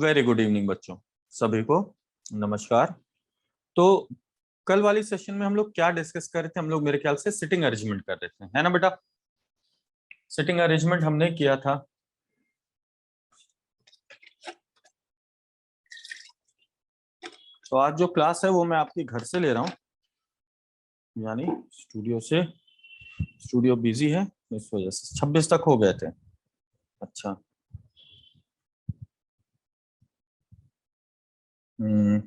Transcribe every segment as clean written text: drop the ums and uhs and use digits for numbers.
Very good evening बच्चों, सभी को नमस्कार। तो कल वाली सेशन में हम लोग क्या डिस्कस कर रहे थे? हम लोग मेरे ख्याल से सिटिंग अरेंजमेंट कर रहे थे, है ना बेटा? सिटिंग अरेंजमेंट हमने किया था। तो आज जो क्लास है वो मैं आपके घर से ले रहा हूँ, यानी स्टूडियो से। स्टूडियो बिजी है इस वजह से 26 तक हो गए थे। अच्छा। हम्म।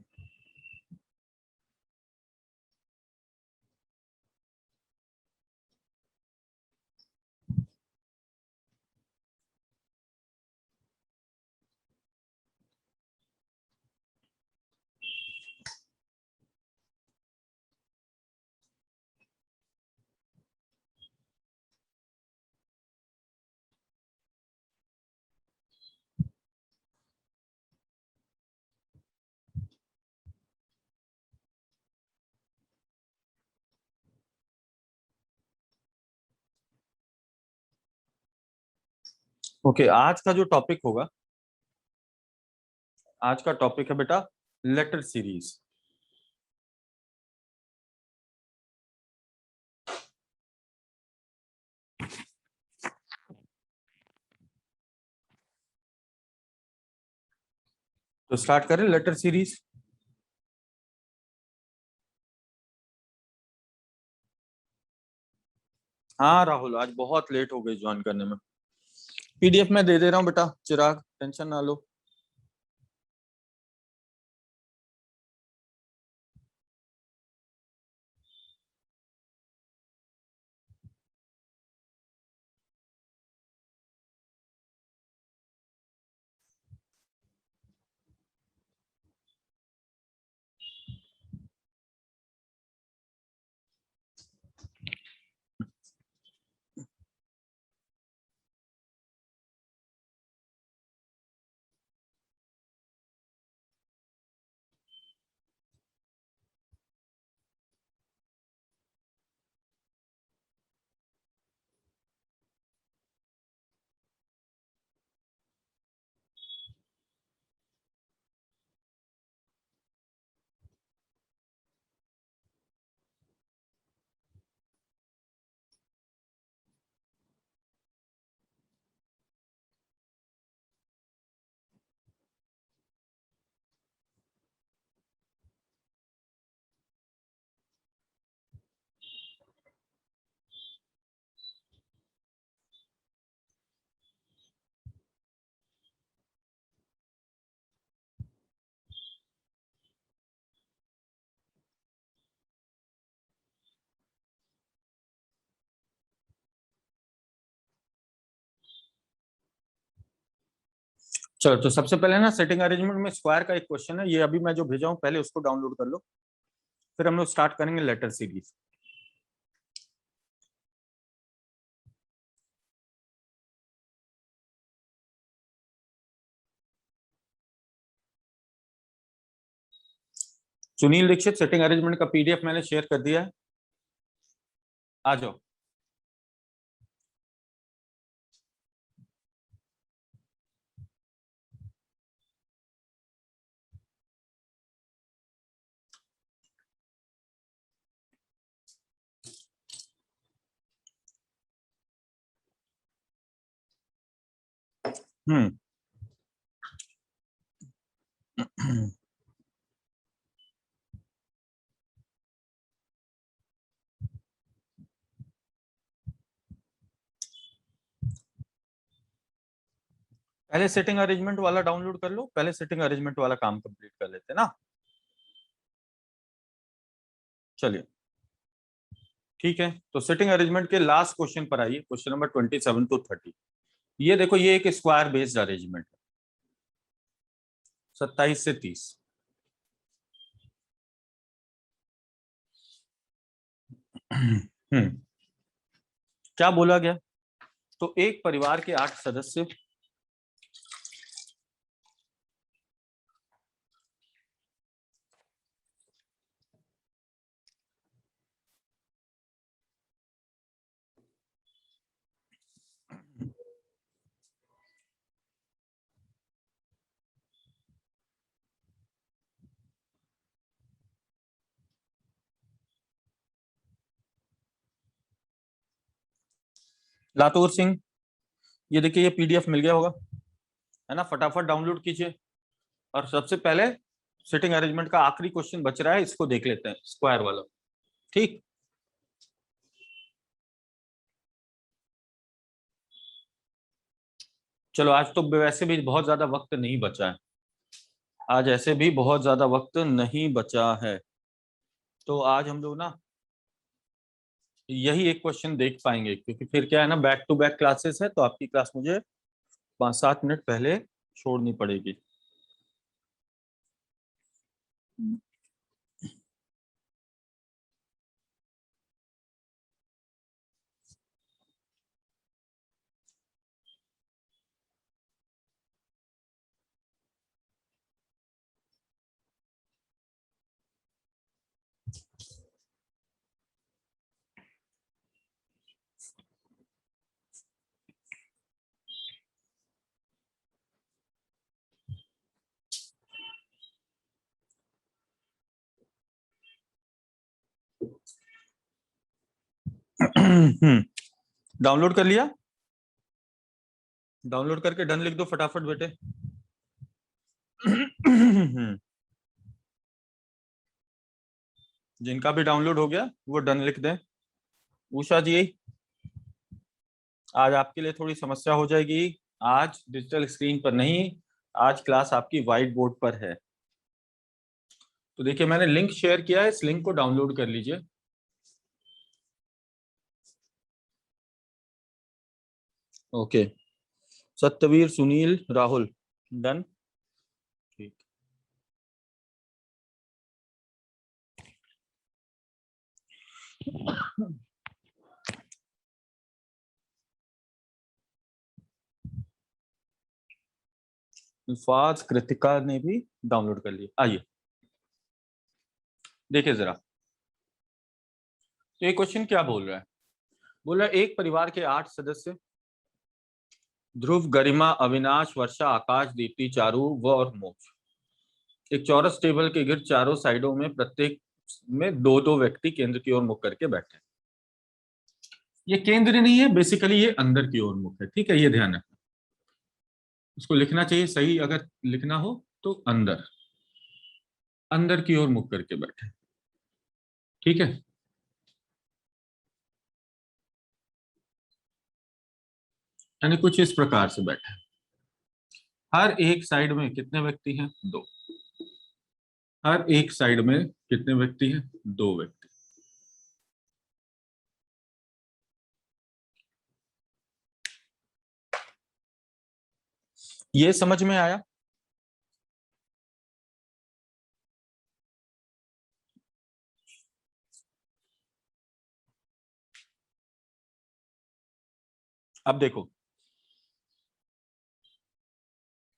ओके, आज का जो टॉपिक होगा, आज का टॉपिक है बेटा लेटर सीरीज। तो स्टार्ट करें लेटर सीरीज। हाँ राहुल, आज बहुत लेट हो गई ज्वाइन करने में। पीडीएफ में दे दे रहा हूँ बेटा, चिराग टेंशन ना लो। चलो, तो सबसे पहले ना सेटिंग अरेंजमेंट में स्क्वायर का एक क्वेश्चन है, ये अभी मैं जो भेजा हूँ पहले उसको डाउनलोड कर लो, फिर हम लोग स्टार्ट करेंगे letter series. Sunil Dikshit, seating arrangement का पीडीएफ मैंने शेयर कर दिया है, आ जाओ। हम्म। पहले सेटिंग अरेंजमेंट वाला डाउनलोड कर लो, पहले सेटिंग अरेंजमेंट वाला काम कंप्लीट कर लेते हैं ना। चलिए ठीक है, तो सेटिंग अरेंजमेंट के लास्ट क्वेश्चन पर आइए, क्वेश्चन नंबर 27 to 30। ये देखो, ये एक स्क्वायर बेस्ड अरेंजमेंट है, 27 से 30। हम्म। क्या बोला गया? तो एक परिवार के 8 सदस्य। लातूर सिंह, ये देखिए ये पीडीएफ मिल गया होगा, है ना, फटाफट डाउनलोड कीजिए। और सबसे पहले सिटिंग अरेंजमेंट का आखिरी क्वेश्चन बच रहा है, इसको देख लेते हैं, स्क्वायर वाला। ठीक, चलो आज तो वैसे भी बहुत ज्यादा वक्त नहीं बचा है, आज ऐसे भी बहुत ज्यादा वक्त नहीं बचा है, तो आज हम लोग ना यही एक क्वेश्चन देख पाएंगे, क्योंकि फिर क्या है ना, बैक टू बैक क्लासेस है, तो आपकी क्लास मुझे 5-7 मिनट पहले छोड़नी पड़ेगी। डाउनलोड कर लिया? डाउनलोड करके डन लिख दो फटाफट बेटे। जिनका भी डाउनलोड हो गया वो डन लिख दें। उषा जी, आज आपके लिए थोड़ी समस्या हो जाएगी, आज डिजिटल स्क्रीन पर नहीं, आज क्लास आपकी व्हाइट बोर्ड पर है। तो देखिए मैंने लिंक शेयर किया है, इस लिंक को डाउनलोड कर लीजिए। Okay, Satyaveer, Sunil, Rahul, done. ठीक, अल्फाज, कृतिका ने भी डाउनलोड कर लिया। आइए देखिए जरा, तो ये क्वेश्चन क्या बोल रहा है, बोल रहा है एक परिवार के 8 सदस्य, ध्रुव, गरिमा, अविनाश, वर्षा, आकाश, दीप्ति, चारू व और मोक्ष, एक चौरस टेबल के गिर चारों साइडों में प्रत्येक में दो दो व्यक्ति केंद्र की ओर मुख करके बैठे। ये केंद्र नहीं है, बेसिकली ये अंदर की ओर मुख है, ठीक है, ये ध्यान रखना। उसको लिखना चाहिए सही, अगर लिखना हो तो अंदर, अंदर की ओर मुख करके बैठे, ठीक है। यानी कुछ इस प्रकार से बैठे, हर एक साइड में कितने व्यक्ति हैं? दो। हर एक साइड में कितने व्यक्ति हैं? दो व्यक्ति। ये समझ में आया? अब देखो,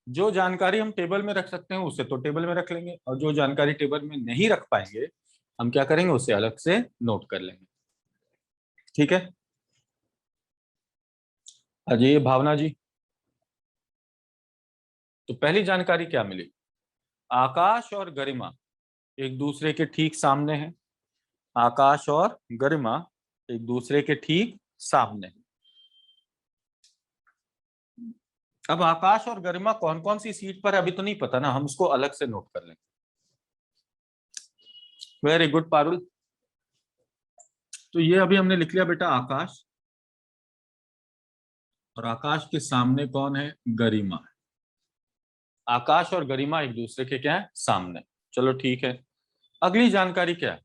जो जानकारी हम टेबल में रख सकते हैं उसे तो टेबल में रख लेंगे, और जो जानकारी टेबल में नहीं रख पाएंगे हम क्या करेंगे, उसे अलग से नोट कर लेंगे, ठीक है। अजय, भावना जी, तो पहली जानकारी क्या मिली, आकाश और गरिमा एक दूसरे के ठीक सामने हैं। आकाश और गरिमा एक दूसरे के ठीक सामने हैं। अब आकाश और गरिमा कौन कौन सी सीट पर है अभी तो नहीं पता ना, हम उसको अलग से नोट कर लेंगे। वेरी गुड पारुल, तो ये अभी हमने लिख लिया बेटा आकाश, और आकाश के सामने कौन है? गरिमा। आकाश और गरिमा एक दूसरे के क्या है? सामने। चलो ठीक है, अगली जानकारी क्या है,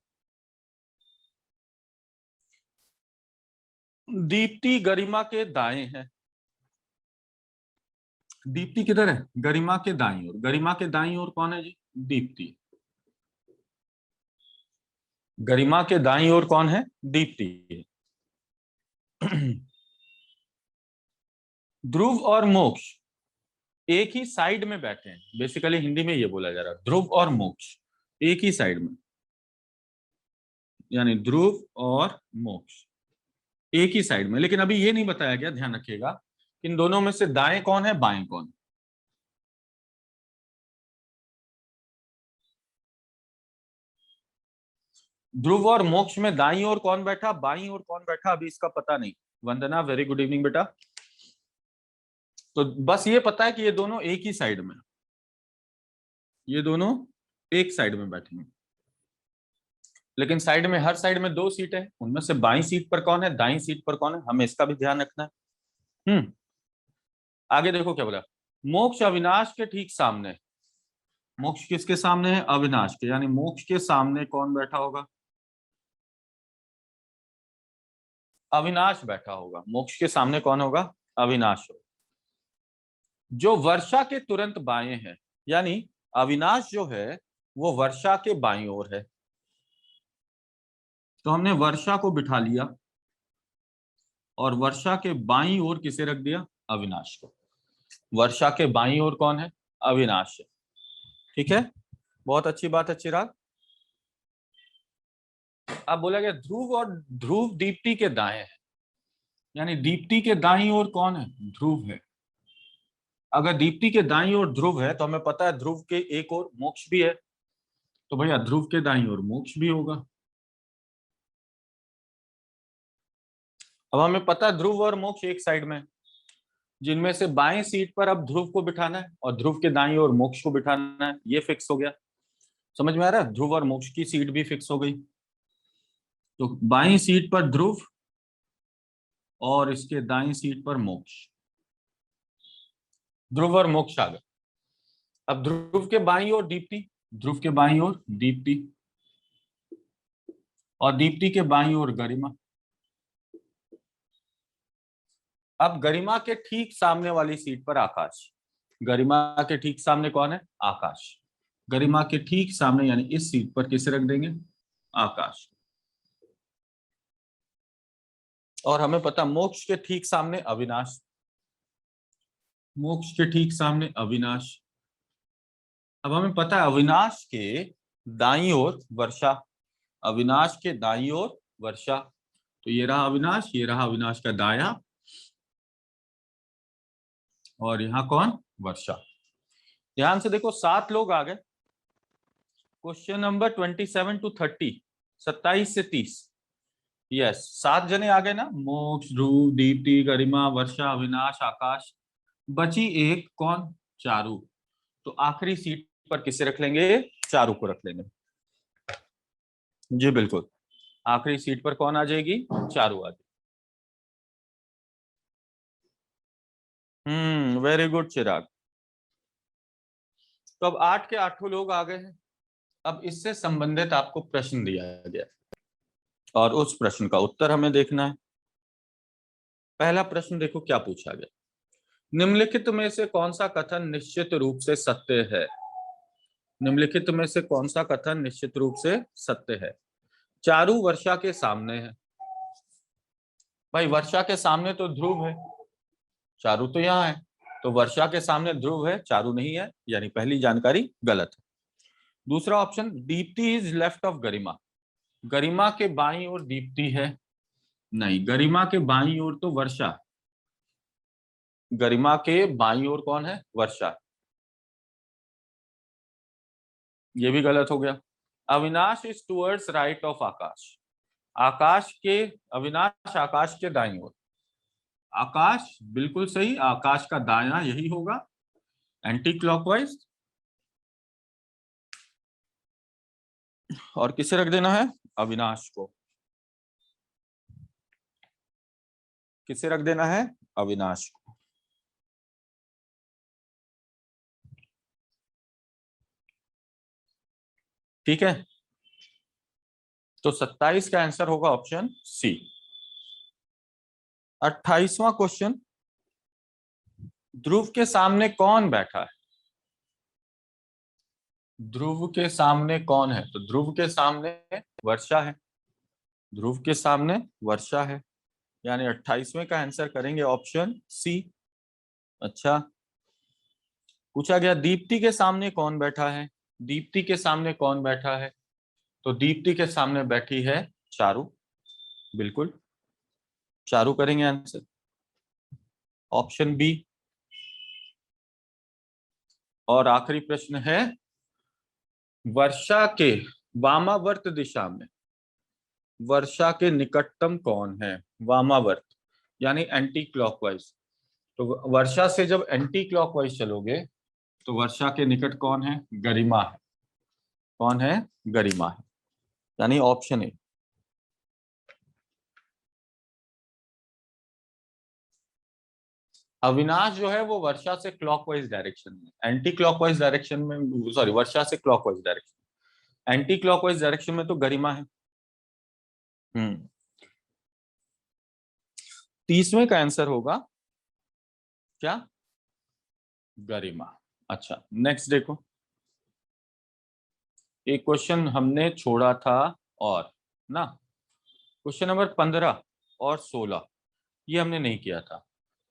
दीप्ति गरिमा के दाएं है। दीप्ति किधर है? गरिमा के दाईं ओर। गरिमा के दाईं ओर कौन है जी? दीप्ति। गरिमा के दाईं ओर कौन है? दीप्ति। ध्रुव और मोक्ष एक ही साइड में बैठे हैं, बेसिकली हिंदी में ये बोला जा रहा है, ध्रुव और मोक्ष एक ही साइड में, यानी ध्रुव और मोक्ष एक ही साइड में, लेकिन अभी ये नहीं बताया गया, ध्यान रखिएगा, इन दोनों में से दाएं कौन है, बाएं कौन। ध्रुव और मोक्ष में दाईं ओर कौन बैठा, बाईं ओर कौन बैठा, अभी इसका पता नहीं, वंदना वेरी गुड इवनिंग बेटा। तो बस ये पता है कि ये दोनों एक ही साइड में, ये दोनों एक साइड में बैठेंगे, लेकिन साइड में, हर साइड में 2 सीट है, उनमें से बाईं सीट पर कौन है, दाईं सीट पर कौन है, हमें इसका भी ध्यान रखना है। आगे देखो क्या बोला, मोक्ष अविनाश के ठीक सामने। मोक्ष किसके सामने है, अविनाश के, यानी मोक्ष के सामने कौन बैठा होगा, अविनाश बैठा होगा। मोक्ष के सामने कौन होगा, अविनाश होगा, जो वर्षा के तुरंत बाएं है, यानी अविनाश जो है वो वर्षा के बाईं ओर है। तो हमने वर्षा को बिठा लिया और वर्षा के बाईं ओर किसे रख दिया, अविनाश को। वर्षा के बाईं ओर कौन है, अविनाश है। ठीक है, बहुत अच्छी बात है चिराग। अब बोला गया ध्रुव और ध्रुव दीप्ति के दाएं है, यानी दीप्ति के दाईं ओर कौन है, ध्रुव है। अगर दीप्ति के दाईं ओर ध्रुव है तो हमें पता है ध्रुव के एक ओर मोक्ष भी है, तो भैया ध्रुव के दाईं ओर मोक्ष भी होगा। अब हमें पता है ध्रुव और मोक्ष एक साइड में, जिनमें से बाएं सीट पर अब ध्रुव को बिठाना है और ध्रुव के दाईं ओर मोक्ष को बिठाना है, ये फिक्स हो गया। समझ में आ रहा है, ध्रुव और मोक्ष की सीट भी फिक्स हो गई। तो बाईं सीट पर ध्रुव और इसके दाईं सीट पर मोक्ष, ध्रुव और मोक्ष आ गए। अब ध्रुव के बाईं ओर दीप्ति, ध्रुव के बाईं ओर दीप्ति, और दीप्ति के बाईं ओर गरिमा। अब गरिमा के ठीक सामने वाली सीट पर आकाश, गरिमा के ठीक सामने कौन है, आकाश। गरिमा के ठीक सामने यानी इस सीट पर किसे रख देंगे, आकाश। और हमें पता मोक्ष के ठीक सामने अविनाश, मोक्ष के ठीक सामने अविनाश। अब हमें पता है अविनाश के दाईं ओर वर्षा, अविनाश के दाईं ओर वर्षा। तो ये रहा अविनाश, ये रहा अविनाश का दाया, और यहां कौन, वर्षा। ध्यान से देखो 7 लोग आ गए। क्वेश्चन नंबर 27 to 30, 27 से 30, यस 7 जने आ गए ना, मोक्ष, ध्रुव, दीप्ति, गरिमा, वर्षा, अविनाश, आकाश। बची एक कौन, चारू। तो आखिरी सीट पर किसे रख लेंगे, चारू को रख लेंगे। जी बिल्कुल, आखिरी सीट पर कौन आ जाएगी, चारू आ जाएगी। वेरी गुड चिराग। तो अब 8 के 8 लोग आ गए हैं। अब इससे संबंधित आपको प्रश्न दिया गया और उस प्रश्न का उत्तर हमें देखना है। पहला प्रश्न देखो क्या पूछा गया, निम्नलिखित में से कौन सा कथन निश्चित रूप से सत्य है। निम्नलिखित में से कौन सा कथन निश्चित रूप से सत्य है। चारू वर्षा के सामने है। भाई वर्षा के सामने तो ध्रुव है, चारू तो यहाँ है, तो वर्षा के सामने ध्रुव है, चारू नहीं है, यानी पहली जानकारी गलत है। दूसरा option, Deepti is left of Garima. Garima के बाईं ओर दीप्ति है, नहीं, गरिमा के बाईं ओर तो वर्षा, गरिमा के बाईं ओर कौन है, वर्षा, ये भी गलत हो गया। Avinash is towards right of Akash. Akash के, अविनाश आकाश के दाईं ओर, आकाश बिल्कुल सही, आकाश का दायां यही होगा, एंटी क्लॉकवाइज। और किसे रख देना है, अविनाश को, किसे रख देना है, अविनाश को। ठीक है, तो 27 का आंसर होगा ऑप्शन सी। 28वां क्वेश्चन, ध्रुव के सामने कौन बैठा है। ध्रुव के सामने कौन है, तो ध्रुव के सामने वर्षा है, ध्रुव के सामने वर्षा है, यानी 28वें का आंसर करेंगे ऑप्शन सी। अच्छा, पूछा गया दीप्ति के सामने कौन बैठा है। दीप्ति के सामने कौन बैठा है, तो दीप्ति के सामने बैठी है चारू, बिल्कुल चारू करेंगे आंसर, ऑप्शन बी। और आखिरी प्रश्न है, वर्षा के वामावर्त दिशा में वर्षा के निकटतम कौन है, वामावर्त, यानी एंटी क्लॉकवाइज। तो वर्षा से जब एंटी क्लॉकवाइज चलोगे तो वर्षा के निकट कौन है? गरिमा है। कौन है? गरिमा है, यानी ऑप्शन ए। अविनाश जो है वो वर्षा से क्लॉकवाइज डायरेक्शन में, एंटी क्लॉकवाइज डायरेक्शन में, सॉरी वर्षा से clockwise direction, anti clockwise direction में तो गरिमा है। 30वें का आंसर होगा क्या? गरिमा। अच्छा, नेक्स्ट देखो, एक क्वेश्चन हमने छोड़ा था और ना, क्वेश्चन नंबर 15 और 16 ये हमने नहीं किया था।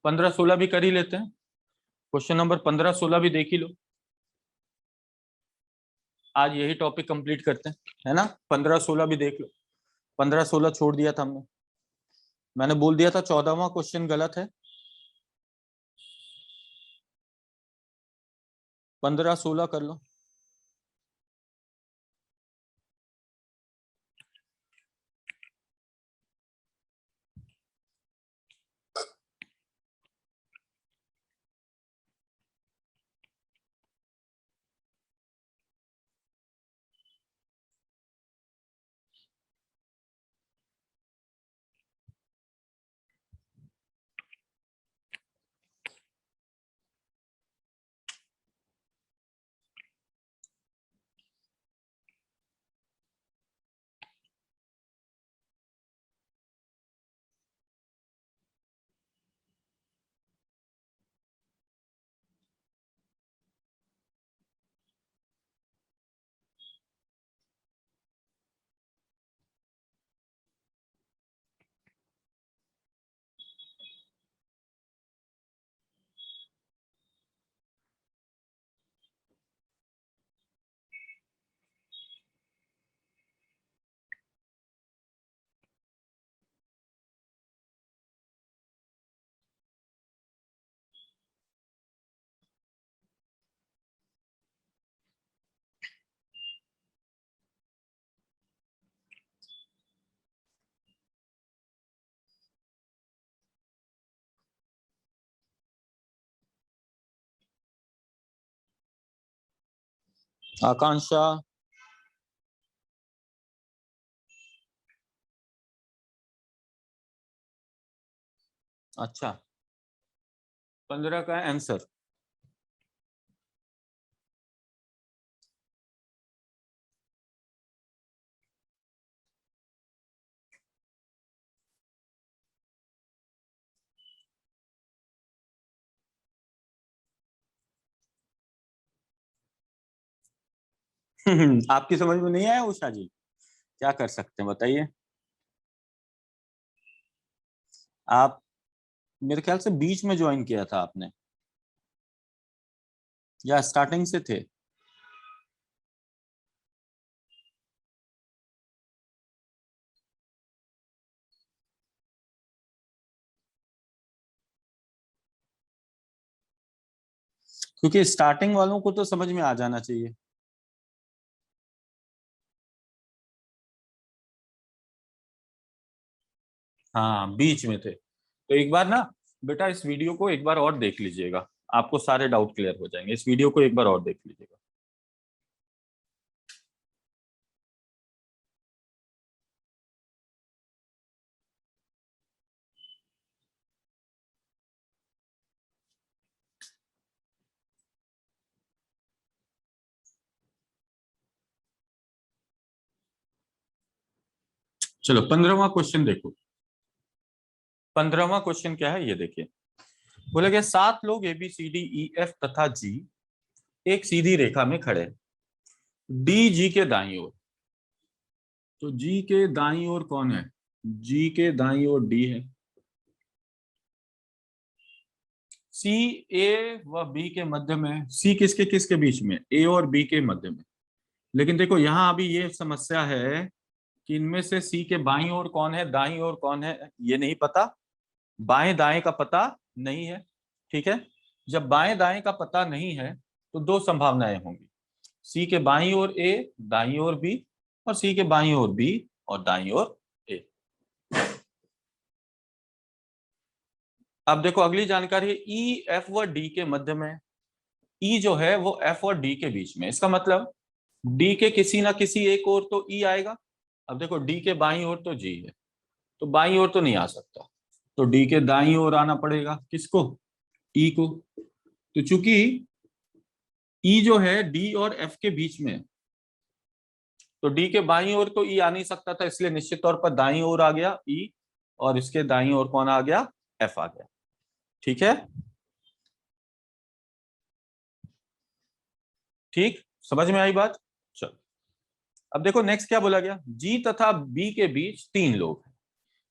15-16 भी कर ही लेते हैं। क्वेश्चन नंबर 15-16 भी देख ही लो, आज यही टॉपिक कंप्लीट करते हैं, है ना। 15-16 भी देख लो। 15-16 छोड़ दिया था हमने, मैंने बोल दिया था 14वां क्वेश्चन गलत है। 15-16 कर लो। आकांक्षा। अच्छा, 15 का आंसर। आपकी समझ में नहीं आया उषा जी? क्या कर सकते हैं बताइए। आप मेरे ख्याल से बीच में ज्वाइन किया था आपने, या स्टार्टिंग से थे? क्योंकि स्टार्टिंग वालों को तो समझ में आ जाना चाहिए। हाँ, बीच में थे तो एक बार ना बेटा इस वीडियो को एक बार और देख लीजिएगा, आपको सारे डाउट क्लियर हो जाएंगे। इस वीडियो को एक बार और देख लीजिएगा। चलो 15वां क्वेश्चन देखो। 15वां क्वेश्चन क्या है ये देखिए। बोले गया 7 लोग ABCDEF तथा जी एक सीधी रेखा में खड़े हैं। डी जी के दाईं ओर, तो जी के दाईं ओर कौन है? जी के दाईं ओर डी है। सी ए व बी के मध्य में, सी किसके किसके बीच में? ए और बी के मध्य में। लेकिन देखो यहाँ अभी ये समस्या है कि इनमें से सी के बाईं ओर कौन है, दाईं ओर कौन है, ये नहीं पता। बाएं दाएं का पता नहीं है। ठीक है, जब बाएं दाएं का पता नहीं है तो दो संभावनाएं होंगी, सी के बाईं ओर ए, दाईं ओर बी, और सी के बाईं ओर बी और दाईं ओर ए। अब देखो अगली जानकारी है ई एफ व डी के मध्य में। ई जो है वो एफ और डी के बीच में, इसका मतलब डी के किसी ना किसी एक ओर तो ई आएगा। अब देखो डी के बाईं ओर तो जी है, तो बाईं ओर तो नहीं आ सकता, तो डी के दाईं ओर आना पड़ेगा। किसको? ई को। तो चूंकि ई जो है डी और एफ के बीच में, तो डी के बाईं ओर तो ई आ नहीं सकता था, इसलिए निश्चित तौर पर दाईं ओर आ गया ई, और इसके दाईं ओर कौन आ गया? एफ आ गया। ठीक है, ठीक, समझ में आई बात? चलो अब देखो नेक्स्ट क्या बोला गया, जी तथा बी के बीच तीन लोग हैं।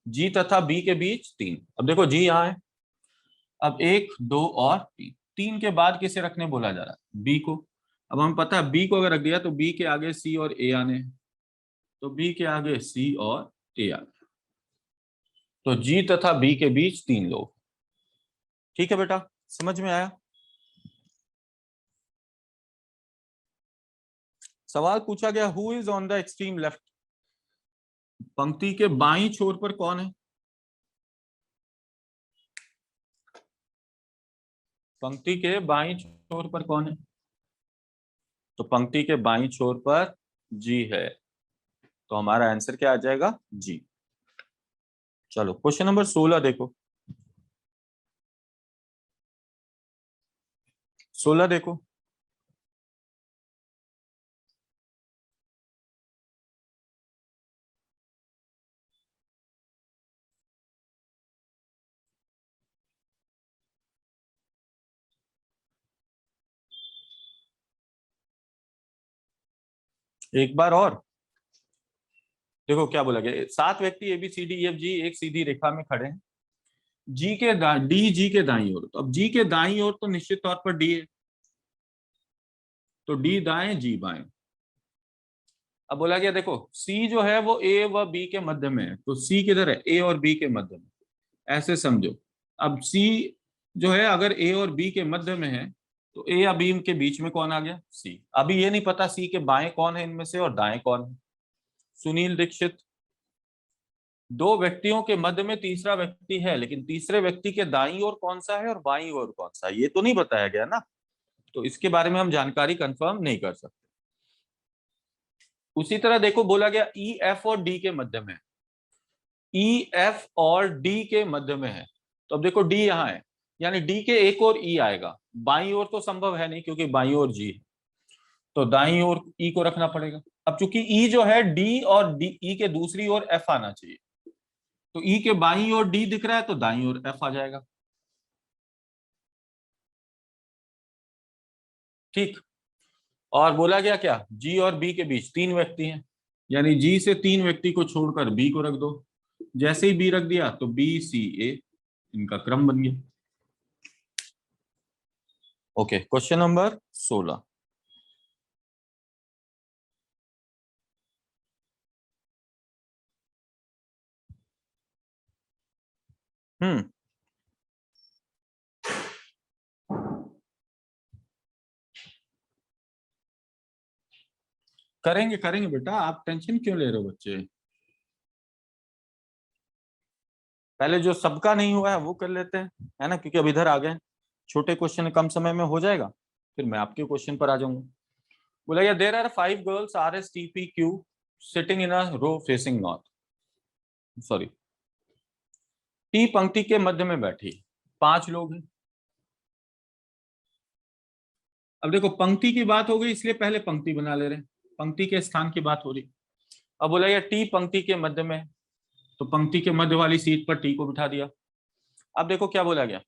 जी तथा बी के बीच तीन, अब देखो जी यहाँ है, अब एक दो और तीन, तीन के बाद किसे रखने बोला जा रहा है? बी को। अब हमें पता है बी को अगर रख दिया तो बी के आगे सी और ए आने हैं, तो बी के आगे सी और ए आने, तो जी तथा बी के बीच तीन लोग। ठीक है बेटा, समझ में आया? सवाल पूछा गया who is on the extreme left, पंक्ति के बाईं छोर पर कौन है? पंक्ति के बाईं छोर पर कौन है? तो पंक्ति के बाईं छोर पर जी है, तो हमारा आंसर क्या आ जाएगा? जी। चलो क्वेश्चन नंबर 16 देखो। 16 देखो। एक बार और देखो क्या बोला गया, 7 व्यक्ति A B C D F G एक सीधी रेखा में खड़े हैं। डी जी के दाईं ओर, तो अब जी के दाईं ओर तो निश्चित तौर पर डी है, तो डी दाएं जी बाएं। अब बोला गया देखो सी जो है वो ए व बी के मध्य में है, तो सी किधर है? ए और बी के मध्य में, ऐसे समझो। अब सी जो है अगर ए और बी के मध्य में है, तो ए या बी के बीच में कौन आ गया? सी। अभी ये नहीं पता सी के बाएं कौन है इनमें से और दाएं कौन है। सुनील दीक्षित, दो व्यक्तियों के मध्य में तीसरा व्यक्ति है, लेकिन तीसरे व्यक्ति के दाईं ओर कौन सा है और बाईं ओर कौन सा है, ये तो नहीं बताया गया ना, तो इसके बारे में हम जानकारी कंफर्म नहीं कर सकते। उसी तरह देखो बोला गया ई एफ और डी के मध्य में, ई एफ और डी के मध्य में है, तो अब देखो डी यहाँ है, यानी डी के एक और ई आएगा, बाईं ओर तो संभव है नहीं क्योंकि बाईं ओर जी है, तो दाईं ओर ई को रखना पड़ेगा। अब चूंकि ई जो है डी और डी ई के दूसरी ओर एफ आना चाहिए, तो ई के बाईं ओर डी दिख रहा है तो दाईं ओर एफ आ जाएगा। ठीक, और बोला गया क्या, जी और बी के बीच तीन व्यक्ति हैं, यानी जी से तीन व्यक्ति को छोड़कर बी को रख दो, जैसे ही बी रख दिया तो बी सी ए, इनका क्रम बन गया। Okay, question number 16। हम्म, करेंगे करेंगे बेटा, आप टेंशन क्यों ले रहे हो बच्चे? पहले जो सबका नहीं हुआ है वो कर लेते हैं, है ना, क्योंकि अब इधर आ गए, छोटे क्वेश्चन कम समय में हो जाएगा, फिर मैं आपके क्वेश्चन पर आ जाऊंगा। बोला गया there are 5 girls R S T P Q sitting in a row facing north, sorry, T पंक्ति के मध्य में बैठी, 5 लोग हैं। अब देखो पंक्ति की बात हो गई इसलिए पहले पंक्ति बना ले रहे हैं, पंक्ति के स्थान की बात हो रही। अब बोला गया टी पंक्ति के मध्य में है, तो पंक्ति के मध्य वाली सीट पर टी को बिठा दिया। अब देखो क्या बोला गया,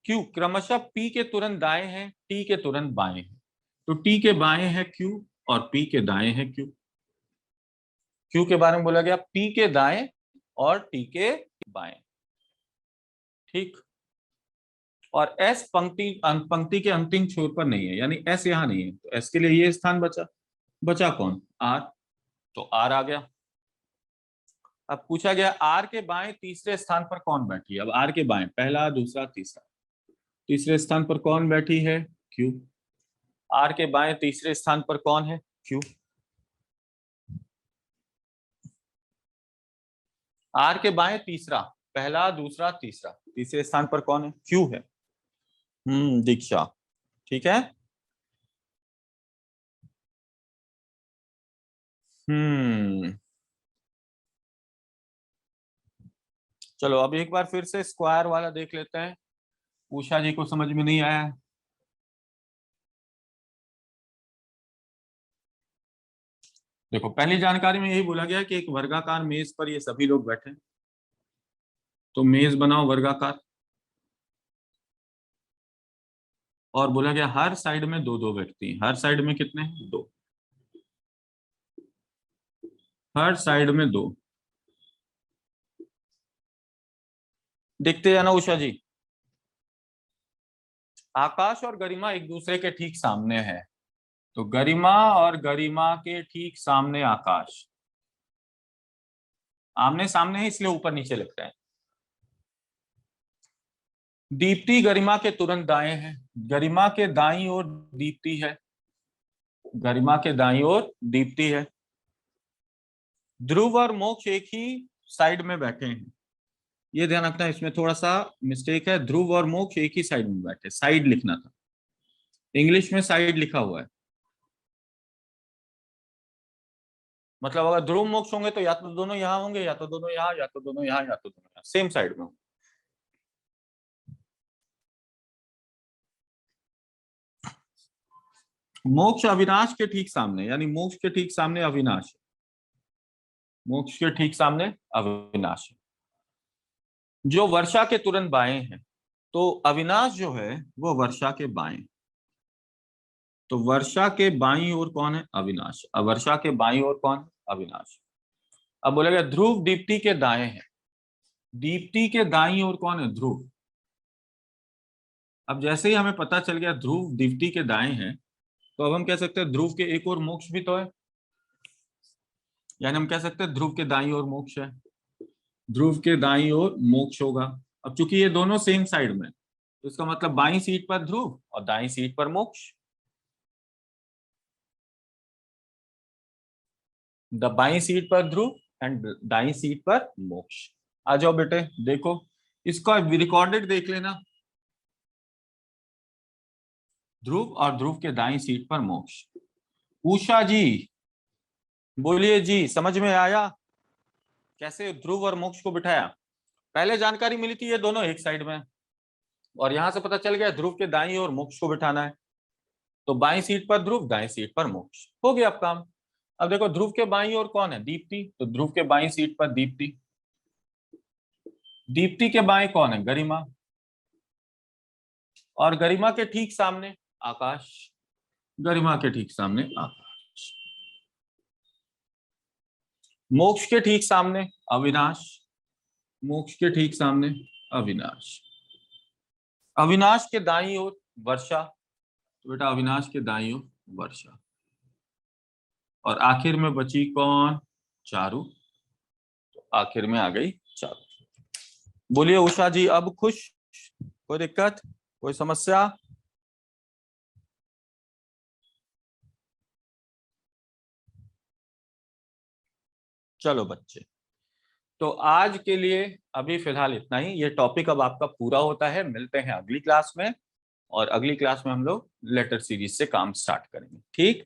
क्यू क्रमशः पी के तुरंत दाएं है, टी के तुरंत बाएं है, तो टी के बाएं है क्यू और पी के दाएं है क्यू। क्यू के बारे में बोला गया पी के दाएं और टी के बाएं। ठीक, और एस पंक्ति पंक्ति के अंतिम छोर पर नहीं है, यानी एस यहां नहीं है, तो एस के लिए ये स्थान बचा। बचा कौन? आर, तो आर आ गया। अब पूछा गया आर के बाएं तीसरे स्थान पर कौन बैठी है, अब आर के बाएं पहला दूसरा तीसरा, तीसरे स्थान पर कौन बैठी है? क्यू। आर के बाएं तीसरे स्थान पर कौन है? क्यू। आर के बाएं तीसरा, पहला, दूसरा, तीसरा, तीसरे स्थान पर कौन है? क्यू है। दीक्षा, ठीक है। चलो अब एक बार फिर से स्क्वायर वाला देख लेते हैं। उषा जी को समझ में नहीं आया? देखो, पहली जानकारी में यही बोला गया कि एक वर्गाकार मेज पर ये सभी लोग बैठे हैं, तो मेज बनाओ वर्गाकार, और बोला गया हर साइड में दो दो व्यक्ति हैं। हर साइड में कितने हैं? दो। हर साइड में दो। देखते जाना उषा जी। आकाश और गरिमा एक दूसरे के ठीक सामने है, तो गरिमा और गरिमा के ठीक सामने आकाश, आमने सामने है इसलिए ऊपर नीचे लगता है। दीप्ति गरिमा के तुरंत दाएं है, गरिमा के दाईं ओर दीप्ति है, गरिमा के दाईं ओर दीप्ति है। ध्रुव और मोक्ष एक ही साइड में बैठे हैं, ये ध्यान रखना, इसमें थोड़ा सा मिस्टेक है। ध्रुव और मोक्ष एक ही साइड में बैठे, साइड लिखना था, इंग्लिश में साइड लिखा हुआ है। मतलब अगर ध्रुव मोक्ष होंगे तो या तो दोनों यहाँ होंगे, या तो दोनों यहाँ, या तो दोनों यहाँ, या तो दोनों यहाँ, सेम साइड में होंगे। मोक्ष अविनाश के ठीक सामने, यानी मोक्ष के ठीक सामने अविनाश है, मोक्ष के ठीक सामने अविनाश है। जो वर्षा के तुरंत बाएं है, तो अविनाश जो है वो वर्षा के बाएं, तो वर्षा के बाईं ओर कौन है? अविनाश। अब वर्षा के बाईं ओर कौन है? अविनाश। अब बोलेगा ध्रुव दीप्ति के दाएं है, दीप्ति के दाईं ओर कौन है? ध्रुव। अब जैसे ही हमें पता चल गया ध्रुव दीप्ति के दाएं है, तो अब हम कह सकते हैं ध्रुव के एक और मोक्ष भी तो है, यानी हम कह सकते हैं ध्रुव के दाईं ओर मोक्ष है, ध्रुव के दाईं ओर मोक्ष होगा। अब चूंकि ये दोनों सेम साइड में, तो इसका मतलब बाईं सीट पर ध्रुव और दाईं सीट पर मोक्ष। बाईं सीट पर ध्रुव एंड दाईं सीट पर मोक्ष। आ जाओ बेटे, देखो इसका रिकॉर्डेड देख लेना, ध्रुव और ध्रुव के दाईं सीट पर मोक्ष। उषा जी बोलिए जी, समझ में आया कैसे ध्रुव और मोक्ष को बिठाया? पहले जानकारी मिली थी ये दोनों एक साइड में, और यहां से पता चल गया ध्रुव के दाईं ओर मोक्ष को बिठाना है, तो बाईं सीट पर ध्रुव, दाईं सीट पर मोक्ष, हो गया अब काम। अब देखो ध्रुव के बाईं ओर कौन है? दीप्ति, तो ध्रुव के बाईं सीट पर दीप्ति। दीप्ति के बाएं कौन है? गरिमा, और गरिमा के ठीक सामने आकाश, गरिमा के ठीक सामने आकाश। मोक्ष के ठीक सामने अविनाश, मोक्ष के ठीक सामने अविनाश। अविनाश के दाईं ओर वर्षा, तो बेटा अविनाश के दाईं ओर वर्षा, और आखिर में बची कौन? चारू, तो आखिर में आ गई चारू। बोलिए उषा जी, अब खुश? कोई दिक्कत, कोई समस्या? चलो बच्चे, तो आज के लिए अभी फिलहाल इतना ही। ये टॉपिक अब आपका पूरा होता है, मिलते हैं अगली क्लास में, और अगली क्लास में हम लोग लेटर सीरीज से काम स्टार्ट करेंगे, ठीक।